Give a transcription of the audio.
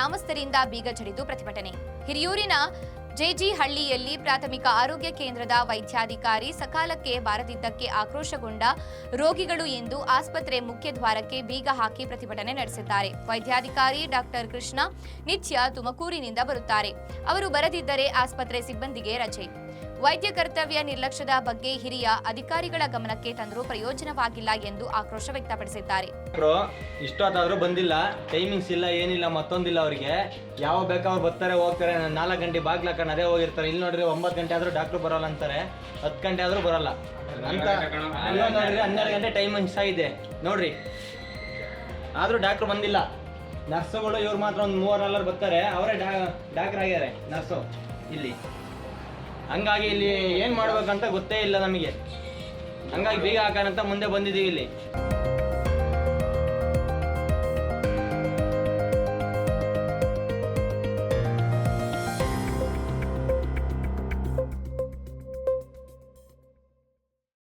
ಗ್ರಾಮಸ್ಥರಿಂದ ಬೀಗ ಜಡಿದು ಪ್ರತಿಭಟನೆ. ಹಿರಿಯೂರಿನ ಜೆಜಿ ಹಳ್ಳಿಯಲ್ಲಿ ಪ್ರಾಥಮಿಕ ಆರೋಗ್ಯ ಕೇಂದ್ರದ ವೈದ್ಯಾಧಿಕಾರಿ ಸಕಾಲಕ್ಕೆ ಬಾರದಿದ್ದಕ್ಕೆ ಆಕ್ರೋಶಗೊಂಡ ರೋಗಿಗಳು ಎಂದು ಆಸ್ಪತ್ರೆ ಮುಖ್ಯ ದ್ವಾರಕ್ಕೆ ಬೀಗ ಹಾಕಿ ಪ್ರತಿಭಟನೆ ನಡೆಸಿದ್ದಾರೆ. ವೈದ್ಯಾಧಿಕಾರಿ ಡಾಕ್ಟರ್ ಕೃಷ್ಣ ನಿತ್ಯ ತುಮಕೂರಿನಿಂದ ಬರುತ್ತಾರೆ. ಅವರು ಬರದಿದ್ದರೆ ಆಸ್ಪತ್ರೆ ಸಿಬ್ಬಂದಿಗೆ ರಜೆ. ವೈದ್ಯ ಕರ್ತವ್ಯ ನಿರ್ಲಕ್ಷ್ಯದ ಬಗ್ಗೆ ಹಿರಿಯ ಅಧಿಕಾರಿಗಳ ಗಮನಕ್ಕೆ ತಂದರೂ ಪ್ರಯೋಜನವಾಗಿಲ್ಲ ಎಂದು ಆಕ್ರೋಶ ವ್ಯಕ್ತಪಡಿಸಿದ್ದಾರೆ. ಇಷ್ಟೊತ್ತಾದ್ರೂ ಬಂದಿಲ್ಲ, ಟೈಮಿಂಗ್ಸ್ ಇಲ್ಲ, ಏನಿಲ್ಲ, ಮತ್ತೊಂದಿಲ್ಲ. ಅವರಿಗೆ ಯಾವ ಬೇಕಾದ್ರೂ ಬರ್ತಾರೆ ಹೋಗ್ತಾರೆ. 4 ಗಂಟೆ ಬಾಗ್ಲ ಹಾಕೊಂಡು ಅದೇ ಹೋಗಿರ್ತಾರೆ. ಇಲ್ಲಿ ನೋಡ್ರಿ 9 ಗಂಟೆ ಆದ್ರೂ ಡಾಕ್ಟರ್ ಬರೋಲ್ಲ ಅಂತಾರೆ, 10 ಗಂಟೆ ಆದ್ರೂ ಬರೋಲ್ಲ ಅಂತ ನೋಡ್ರಿ. 12 ಗಂಟೆ ಟೈಮಿಂಗ್ಸ್ ಆಗಿದೆ ನೋಡ್ರಿ, ಆದ್ರೂ ಡಾಕ್ಟರ್ ಬಂದಿಲ್ಲ. ನರ್ಸುಗಳು ಇವ್ರು ಮಾತ್ರ ಒಂದು 3-4 ಬರ್ತಾರೆ, ಅವರೇ ಡಾಕ್ಟರ್ ಆಗ್ಯಾರೆ ನರ್ಸು ಇಲ್ಲಿ. ಹಂಗಾಗಿ ಇಲ್ಲಿ ಏನ್ ಮಾಡ್ಬೇಕಂತ ಗೊತ್ತೇ ಇಲ್ಲ ನಮಗೆ. ಹಂಗಾಗಿ ಬೀಗ ಹಾಕೋಣಂತ ಮುಂದೆ ಬಂದಿದ್ದೀವಿ ಇಲ್ಲಿ.